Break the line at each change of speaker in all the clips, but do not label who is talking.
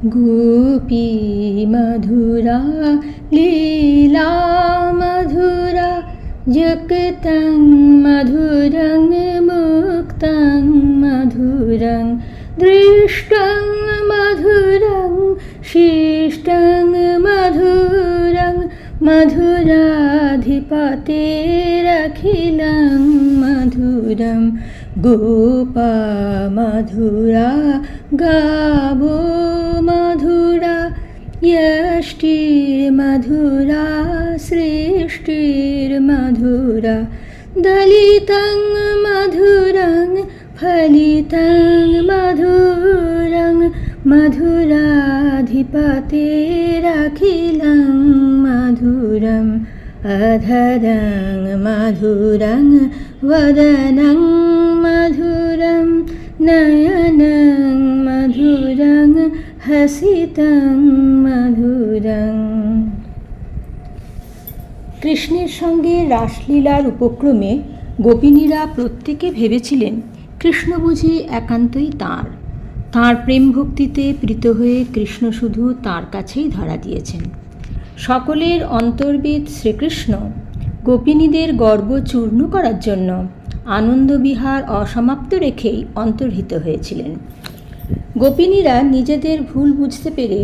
गोपी मधुरा लीला मधुरा जगतं मधुरं मुक्तं मधुरं दृष्टं मधुरं शिष्टं मधुरं मधुराधिपतेरखिलं मधुरं गोपा मधुरा गावो मधुरा यष्टिर्मधुरा सृष्टिर्मधुरा दलितं मधुरं फलितं मधुरं मधुराधिपतेरखिलं मधुरम् अधरं मधुरं वदनं मधुरं नयनं मधुरं हसितं मधुरं। কৃষ্ণের সঙ্গে রাসলীলার উপক্রমে গোপিনীরা প্রত্যেকে ভেবেছিলেন কৃষ্ণ বুঝি একান্তই তাঁর প্রেম ভক্তিতে প্রীত হয়ে কৃষ্ণ শুধু তাঁর কাছেই ধরা দিয়েছেন। সকলের অন্তর্বেদ শ্রীকৃষ্ণ গোপিনীদের গর্ব চূর্ণ করার জন্য আনন্দবিহার অসমাপ্ত রেখেই অন্তর্হিত হয়েছিলেন। গোপিনীরা নিজেদের ভুল বুঝতে পেরে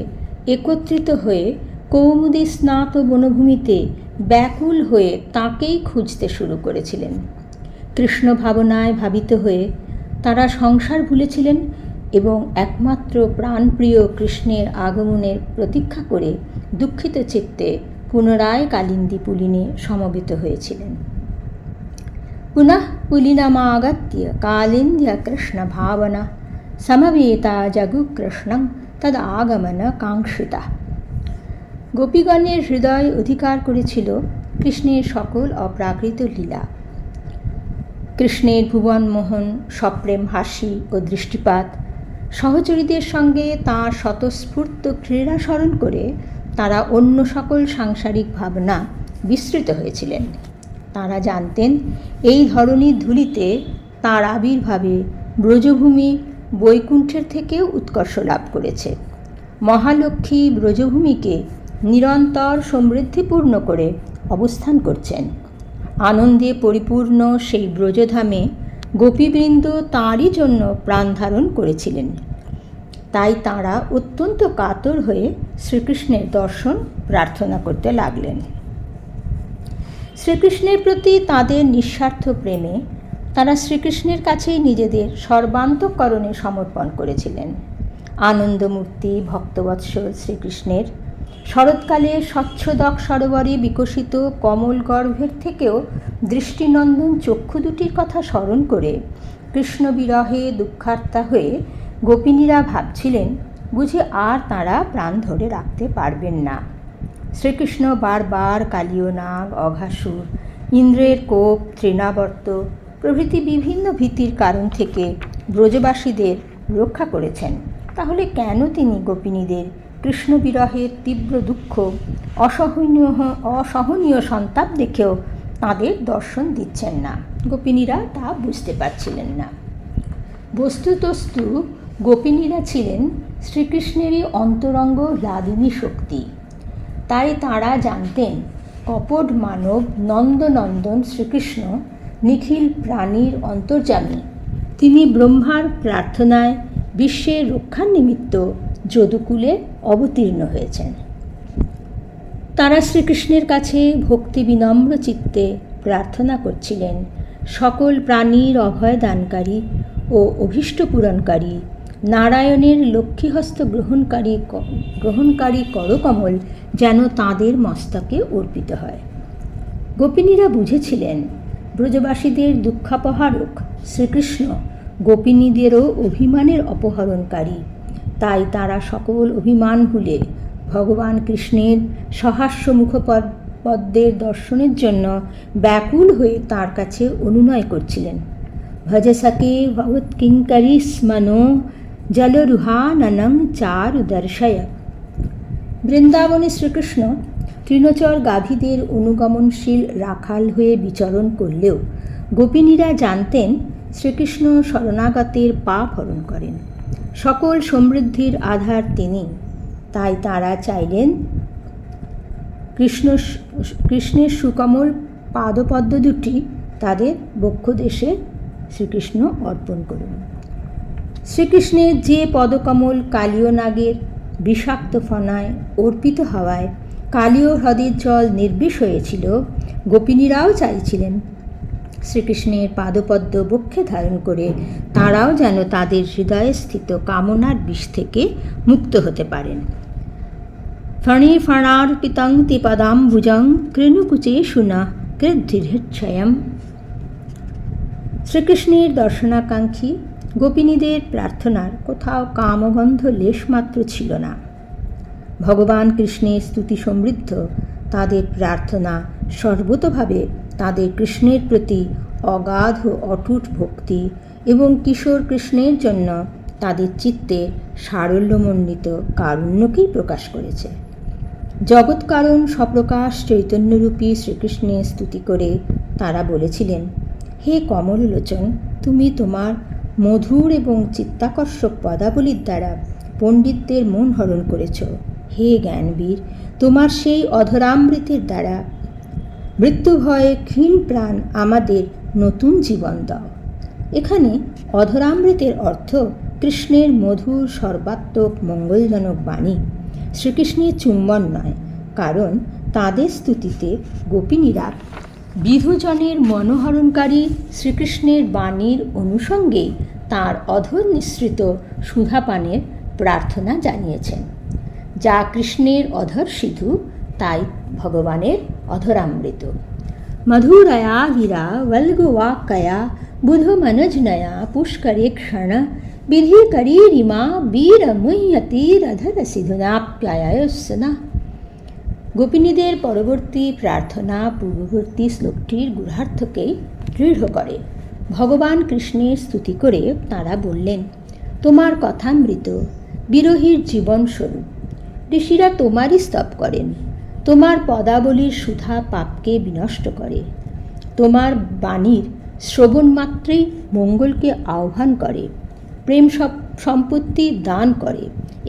একত্রিত হয়ে কৌমুদী স্নাত বনভূমিতে ব্যাকুল হয়ে তাঁকেই খুঁজতে শুরু করেছিলেন। কৃষ্ণ ভাবনায় ভাবিত হয়ে তারা সংসার ভুলেছিলেন এবং একমাত্র প্রাণপ্রিয় কৃষ্ণের আগমনের প্রতীক্ষা করে দুঃখিত চিত্তে পুনরায় কালিন্দী পুলিনে সমবেত হয়েছিলেন। পুনঃ পুলিনমাগত্য কালিন্দ্য কৃষ্ণ ভাবনা সমবেতা জগু কৃষ্ণং তদ আগমন কাঙ্ক্ষিতা। গোপীগণের হৃদয় অধিকার করেছিল কৃষ্ণের সকল অপ্রাকৃত লীলা। কৃষ্ণের ভুবনমোহন সপ্রেম হাসি ও দৃষ্টিপাত, সহচরীদের সঙ্গে তাঁর স্বতঃস্ফূর্ত ক্রীড়া স্মরণ করে তাঁরা অন্য সকল সাংসারিক ভাবনা বিস্মৃত হয়েছিলেন। তাঁরা জানতেন এই ধরনের ধূলিতে তাঁর আবির্ভাবে ব্রজভূমি বৈকুণ্ঠের থেকেও উৎকর্ষ লাভ করেছে। মহালক্ষ্মী ব্রজভূমিকে নিরন্তর সমৃদ্ধিপূর্ণ করে অবস্থান করছেন। আনন্দে পরিপূর্ণ সেই ব্রজধামে গোপীবৃন্দ তাঁরই জন্য প্রাণ ধারণ করেছিলেন। তাই তাঁরা অত্যন্ত কাতর হয়ে শ্রীকৃষ্ণের দর্শন প্রার্থনা করতে লাগলেন। শ্রীকৃষ্ণের প্রতি তাঁদের নিঃস্বার্থ প্রেমে তাঁরা শ্রীকৃষ্ণের কাছেই নিজেদের সর্বান্তঃকরণে সমর্পণ করেছিলেন। আনন্দমূর্তি ভক্তবৎসল শ্রীকৃষ্ণের শরৎকালে স্বচ্ছদক সরোবরে বিকশিত কমল গর্ভের থেকেও দৃষ্টিনন্দন চক্ষু দুটির কথা স্মরণ করে কৃষ্ণ বিরহে দুঃখার্তা হয়ে গোপিনীরা ভাবছিলেন বুঝি আর তাঁরা প্রাণ ধরে রাখতে পারবেন না। শ্রীকৃষ্ণ বারবার কালীয়নাগ, অঘাসুর, ইন্দ্রের কোপ, তৃণাবর্ত প্রভৃতি বিভিন্ন ভীতির কারণ থেকে ব্রজবাসীদের রক্ষা করেছেন। তাহলে কেন তিনি গোপিনীদের কৃষ্ণ বিরহের তীব্র দুঃখ, অসহনীয় সন্তাপ দেখেও তাঁদের দর্শন দিচ্ছেন না? গোপিনীরা তা বুঝতে পারছিলেন না। বস্তুতস্তু গোপিনীরা ছিলেন শ্রীকৃষ্ণেরই অন্তরঙ্গ লাদিনী শক্তি। তাই তাঁরা জানতেন কপট মানব নন্দনন্দন শ্রীকৃষ্ণ নিখিল প্রাণীর অন্তর্যামী। তিনি ব্রহ্মার প্রার্থনায় বিশ্বের রক্ষার নিমিত্ত যদুকুলে অবতীর্ণ হয়েছেন। তারা শ্রীকৃষ্ণের কাছে ভক্তি বিনম্র চিত্তে প্রার্থনা করছিলেন সকল প্রাণীর অভয়দানকারী ও অভীষ্ট পূরণকারী নারায়ণের লক্ষ্মীহস্ত গ্রহণকারী করকমল যেন তাঁদের মস্তকে অর্পিত হয়। গোপিনীরা বুঝেছিলেন ব্রজবাসীদের দুঃখাপহারক শ্রীকৃষ্ণ গোপিনীদেরও অভিমানের অপহরণকারী। তাই তারা সকল অভিমান ভুলে ভগবান কৃষ্ণের সহাস্য মুখপদ্মের দর্শনের জন্য ব্যাকুল হয়ে তাঁর কাছে অনুনয় করছিলেন। ভজসকে ভবৎকিঙ্করী স্মনো জলরুহাননং চারু দর্শয়। বৃন্দাবনে শ্রীকৃষ্ণ তৃণচর গাভীদের অনুগমনশীল রাখাল হয়ে বিচরণ করলেও গোপিনীরা জানতেন শ্রীকৃষ্ণ শরণাগতের পাপ হরণ করেন। সকল সমৃদ্ধির আধার তিনি। তাই তারা চাইলেন কৃষ্ণের সুকমল পাদপদ্ম দুটি তাদের বক্ষদেশে শ্রীকৃষ্ণ অর্পণ করুন। শ্রীকৃষ্ণের যে পদকমল কালীয় নাগের বিষাক্ত ফনায় অর্পিত হওয়ায় কালীয় হ্রদের জল নির্বিষ হয়েছিল, গোপিনীরাও চাইছিলেন শ্রীকৃষ্ণের পাদপদ্ম বক্ষে ধারণ করে তারাও যেন তাদের হৃদয়ে স্থিত কামনার বিষ থেকে মুক্ত হতে পারেন। ফণে ফণার্পিতং তে পদাম্বুজং কৃণুকুচে শুনা কৃদ্ধিচ্ছয়ম। শ্রীকৃষ্ণের দর্শনাকাঙ্ক্ষী গোপিনীদের প্রার্থনার কোথাও কামগন্ধ লেশমাত্র ছিল না। ভগবান কৃষ্ণের স্তুতি সমৃদ্ধ তাদের প্রার্থনা সর্বতোভাবে তাদের কৃষ্ণের প্রতি অগাধ অটুট ভক্তি এবং কিশোর কৃষ্ণের জন্য তাদের চিত্তে সারল্যমণ্ডিত কারুণ্যকেই প্রকাশ করেছে। জগৎকারণ স্বপ্রকাশ চৈতন্যরূপী শ্রীকৃষ্ণের স্তুতি করে তারা বলেছিলেন, হে কমললোচন, তুমি তোমার মধুর এবং চিত্তাকর্ষক পদাবলীর দ্বারা পণ্ডিতদের মন হরণ করেছ। হে জ্ঞানবীর, তোমার সেই অধরামৃতের দ্বারা মৃত্যুভয়ে ক্ষীণ প্রাণ আমাদের নতুন জীবন দাও। এখানে অধরামৃতের অর্থ কৃষ্ণের মধুর সর্বাত্মক মঙ্গলজনক বাণী, শ্রীকৃষ্ণের চুম্বন নয়, কারণ তাদের স্তুতিতে গোপিনীরা বিধুজনের মনোহরণকারী শ্রীকৃষ্ণের বাণীর অনুষঙ্গেই তাঁর অধর নিঃসৃত সুধাপানের প্রার্থনা জানিয়েছেন। যা কৃষ্ণের অধর সিধু, তাই ভগবানের অধরামৃত। মধুরয়া হীরা वल्गुवाक्कया बुधमनजनया पुष्करे क्षण विधिकरी রিমা বীর মুহ্যতিরধর সিধুনাপ্যায়সনা। গোপিনীদের পরবর্তী প্রার্থনা পূর্ববর্তী শ্লোকটির গূঢ়ার্থকেই দৃঢ় করে। ভগবান কৃষ্ণের স্তুতি করে তাঁরা বললেন, তোমার কথামৃত বিরহীর জীবনস্বরূপ, ঋষিরা তোমারই স্তব করেন। তোমার পদাবলীর সুধা পাপকে বিনষ্ট করে। তোমার বাণীর শ্রবণ মাত্রেই মঙ্গলকে আহ্বান করে, প্রেম সম্পত্তি দান করে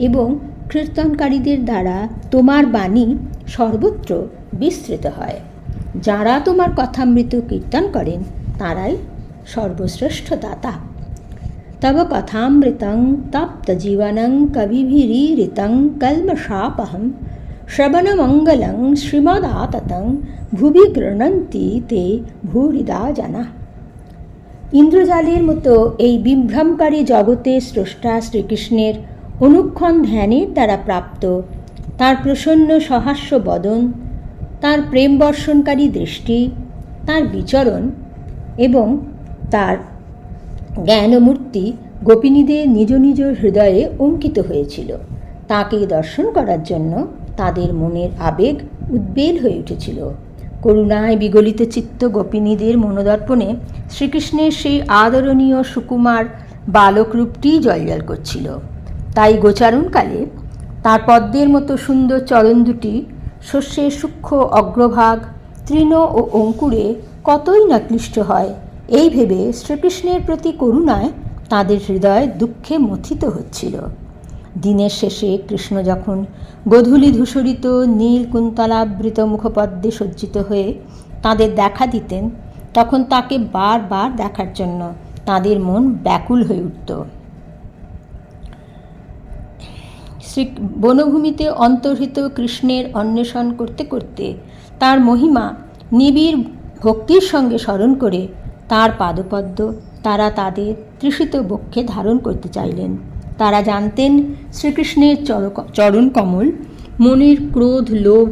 এবং কীর্তনকারীদের দ্বারা তোমার বাণী সর্বত্র বিস্তৃত হয়। যারা তোমার কথামৃত কীর্তন করেন তারাই সর্বশ্রেষ্ঠ দাতা। তব কথামৃতং তপ্ত জীবনং কবিভিरीरितं কল্মষাপহম শ্রবণমঙ্গলং শ্রীমদাততং ভুবি গৃণন্তি তে ভূরিদা জানা। ইন্দ্রজালের মতো এই বিভ্রমকারী জগতে স্রষ্টা শ্রীকৃষ্ণের অনুক্ষণ ধ্যানের দ্বারা প্রাপ্ত তার প্রসন্ন সহাস্য বদন, তার প্রেম বর্ষণকারী দৃষ্টি, তার বিচরণ এবং তার জ্ঞানমূর্তি গোপিনীদের নিজ নিজ হৃদয়ে অঙ্কিত হয়েছিল। তাকে দর্শন করার জন্য তাদের মনের আবেগ উদ্বেল হয়ে উঠেছিল। করুণায় বিগলিত চিত্ত গোপিনীদের মনোদর্পণে শ্রীকৃষ্ণের সেই আদরণীয় সুকুমার বালকরূপটি জলজল করছিল। তাই গোচারণকালে তার পদ্মের মতো সুন্দর চরণ দুটি শস্যের সূক্ষ্ম অগ্রভাগ তৃণ ও অঙ্কুরে কতই না ক্লিষ্ট হয়, এই ভেবে শ্রীকৃষ্ণের প্রতি করুণায় তাদের হৃদয় দুঃখে মথিত হচ্ছিল। দিনের শেষে কৃষ্ণ যখন গোধূলি ধূসরিত নীল কুন্তলাবৃত মুখপদ্মে সজ্জিত হয়ে তাদের দেখা দিতেন, তখন তাকে বারবার দেখার জন্য তাদের মন ব্যাকুল হয়ে উঠত। বনভূমিতে অন্তর্হিত কৃষ্ণের অন্বেষণ করতে করতে তার মহিমা নিবিড় ভক্তির সঙ্গে স্মরণ করে তার পাদপদ্ম তারা তাদের তৃষিত বক্ষে ধারণ করতে চাইলেন। তারা জানতেন শ্রীকৃষ্ণের চরণ কমল মনের ক্রোধ লোভ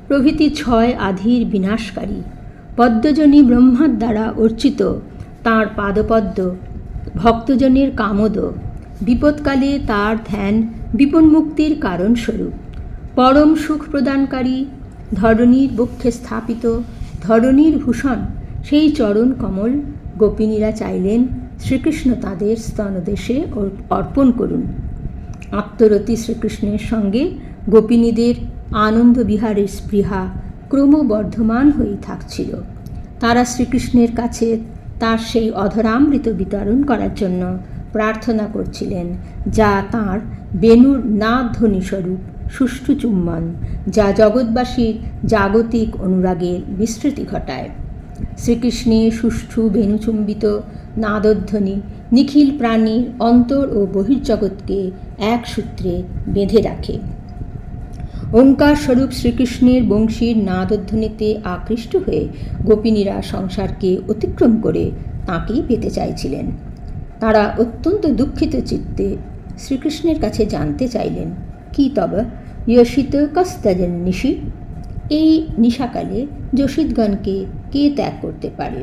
প্রভৃতি ছয় আধির বিনাশকারী। পদ্মজনী ব্রহ্মার দ্বারা অর্চিত তাঁর পাদপদ্ম ভক্তজনের কামদ, বিপদকালে তার ধ্যান বিপন্মুক্তির কারণস্বরূপ। পরম সুখ প্রদানকারী ধরণীর বক্ষে স্থাপিত ধরণীর ভূষণ সেই চরণ কমল গোপিনীরা চাইলেন শ্রীকৃষ্ণ তাদের স্তনদেশে অর্পণ করুন। আত্মরতি শ্রীকৃষ্ণের সঙ্গে গোপিনীদের আনন্দ বিহারের স্পৃহা ক্রমবর্ধমান হয়েই থাকছিল। তারা শ্রীকৃষ্ণের কাছে তার সেই অধরামৃত বিতরণ করার জন্য প্রার্থনা করছিলেন, যা তাঁর বেণুর নাদধ্বনিস্বরূপ সুষ্ঠু চুম্বন, যা জগৎবাসীর জাগতিক অনুরাগের বিস্তৃতি ঘটায়। শ্রীকৃষ্ণের সুষ্ঠু বেণুচুম্বিত নাদধ্বনি নিখিল প্রাণীর অন্তর ও বহির্জগৎকে এক সূত্রে বেঁধে রাখে। ওঙ্কার স্বরূপ শ্রীকৃষ্ণের বংশীর নাদধ্বনিতে আকৃষ্ট হয়ে গোপিনীরা সংসারকে অতিক্রম করে তাঁকেই পেতে চাইছিলেন। তারা অত্যন্ত দুঃখিত চিত্তে শ্রীকৃষ্ণের কাছে জানতে চাইলেন, কি তব ইয়সিত কস্তজন নিশি, এই নিশাকালে যোশিতগণকে কে ত্যাগ করতে পারে?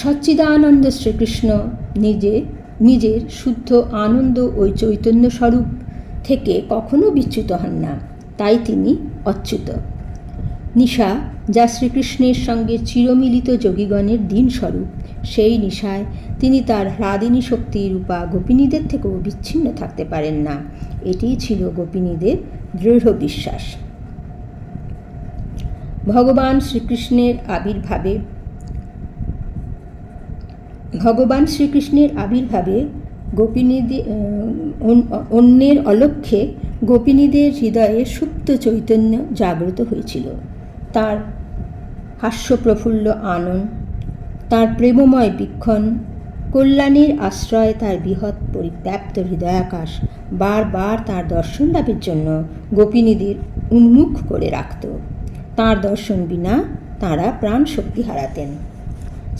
সচ্চিদানন্দ শ্রীকৃষ্ণ নিজের শুদ্ধ আনন্দ ও চৈতন্য স্বরূপ থেকে কখনো বিচ্যুত হন না, তাই তিনি অচ্যুত। নিশা, যা শ্রীকৃষ্ণের সঙ্গে চিরমিলিত যোগীগণের দিন স্বরূপ, সেই নিশায় তিনি তার হ্লাদিনী শক্তি রূপা গোপিনীদের থেকেও বিচ্ছিন্ন থাকতে পারেন না। এটিই ছিল গোপিনীদের দৃঢ় বিশ্বাস। ভগবান শ্রীকৃষ্ণের আবির্ভাবে গোপিনীদের অন্যের অলক্ষ্যে গোপিনীদের হৃদয়ে সুপ্ত চৈতন্য জাগ্রত হয়েছিল। তার হাস্যপ্রফুল্ল আনন, তার প্রেমময় বীক্ষণ, কল্যাণীর আশ্রয় তার বৃহৎ পরিব্যাপ্ত হৃদয়াকাশ বারবার তার দর্শন লাভের জন্য গোপিনীদের উন্মুখ করে রাখত। তাঁর দর্শন বিনা তাঁরা প্রাণ শক্তি হারাতেন।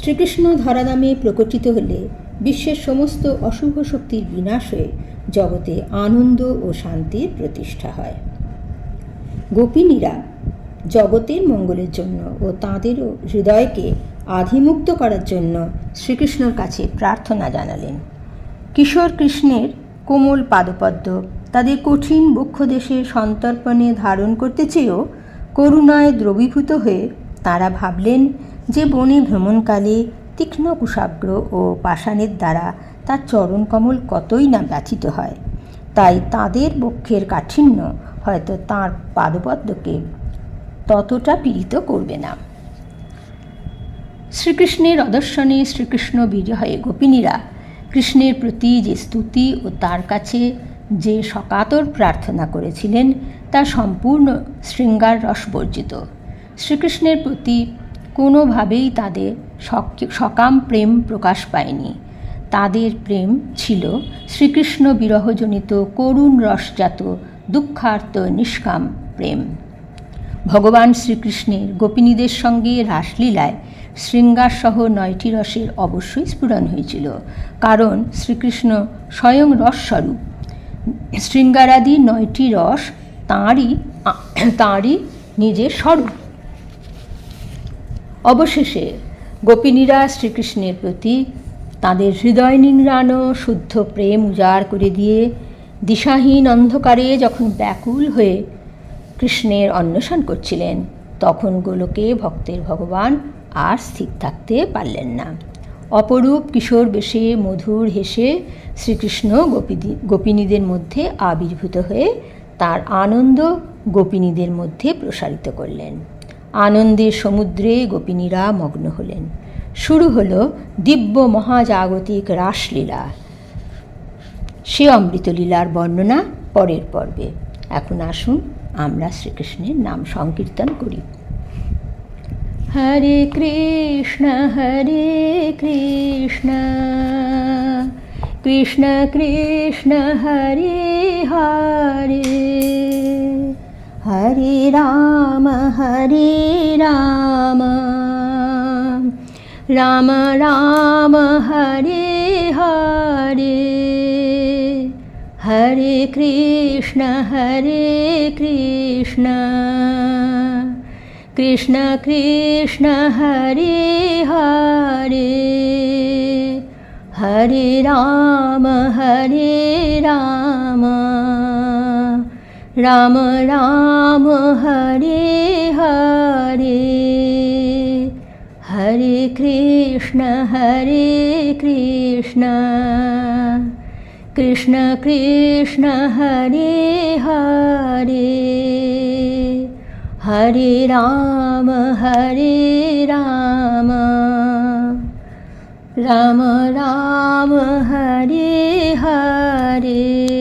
শ্রীকৃষ্ণ ধরাধামে প্রকটিত হলে বিশ্বের সমস্ত অশুভ শক্তির বিনাশ হয়ে জগতে আনন্দ ও শান্তির প্রতিষ্ঠা হয়। গোপিনীরা জগতের মঙ্গলের জন্য ও তাঁদেরও হৃদয়কে আধিমুক্ত করার জন্য শ্রীকৃষ্ণর কাছে প্রার্থনা জানালেন। কিশোর কৃষ্ণের কোমল পাদপদ্ম তাদের কঠিন বক্ষদেশে সন্তর্পণে ধারণ করতে চেয়েও করুণায় দ্রবীভূত হয়ে তাঁরা ভাবলেন যে বনে ভ্রমণকালে তীক্ষ্ণ কুশাগ্র ও পাষাণের দ্বারা তার চরণকমল কতই না ব্যথিত হয়, তাই তাদের বক্ষের কাঠিন্য হয়তো তাঁর পাদপদ্মকে ততটা পীড়িত করবে না। শ্রীকৃষ্ণের অদর্শনে শ্রীকৃষ্ণ বিজয়ে গোপিনীরা কৃষ্ণের প্রতি যে স্তুতি ও তার কাছে যে সকাতর প্রার্থনা করেছিলেন তা সম্পূর্ণ শৃঙ্গার রসবর্জিত। শ্রীকৃষ্ণের প্রতি কোনোভাবেই তাদের সকাম প্রেম প্রকাশ পায়নি। তাদের প্রেম ছিল শ্রীকৃষ্ণ বিরহজনিত করুণ রসজাত দুঃখার্ত নিষ্কাম প্রেম। ভগবান শ্রীকৃষ্ণের গোপিনীদের সঙ্গে রাসলীলায় শৃঙ্গারসহ 9টি রসের অবশ্যই স্ফুরণ হয়েছিল, কারণ শ্রীকৃষ্ণ স্বয়ং রসস্বরূপ। শৃঙ্গারাদি 9টি রস তাঁরই নিজের স্বরূপ। অবশেষে গোপিনীরা শ্রীকৃষ্ণের প্রতি তাদের হৃদয় নিংড়ানো শুদ্ধ প্রেম উজাড় করে দিয়ে দিশাহীন অন্ধকারে যখন ব্যাকুল হয়ে কৃষ্ণের অন্বেষণ করছিলেন, তখন গোলকে ভক্তের ভগবান আর স্থির থাকতে পারলেন না। অপরূপ কিশোর বেশে মধুর হেসে শ্রীকৃষ্ণ গোপিনীদের মধ্যে আবির্ভূত হয়ে তার আনন্দ গোপিনীদের মধ্যে প্রসারিত করলেন। আনন্দের সমুদ্রে গোপিনীরা মগ্ন হলেন। শুরু হলো দিব্য মহাজাগতিক রাসলীলা। সে অমৃতলীলার বর্ণনা পরের পর্বে। এখন আসুন আমরা শ্রীকৃষ্ণের নাম সংকীর্তন করি। হরে কৃষ্ণ কৃষ্ণ কৃষ্ণ হরে হরে, হরে রাম রাম রাম হরে হরে, হরে কৃষ্ণ কৃষ্ণ কৃষ্ণ হরে হরে, হরে রাম রাম রাম হরে হরে, হরে কৃষ্ণ কৃষ্ণ কৃষ্ণ হরে হরে, হরে রাম রাম রাম হরে হরে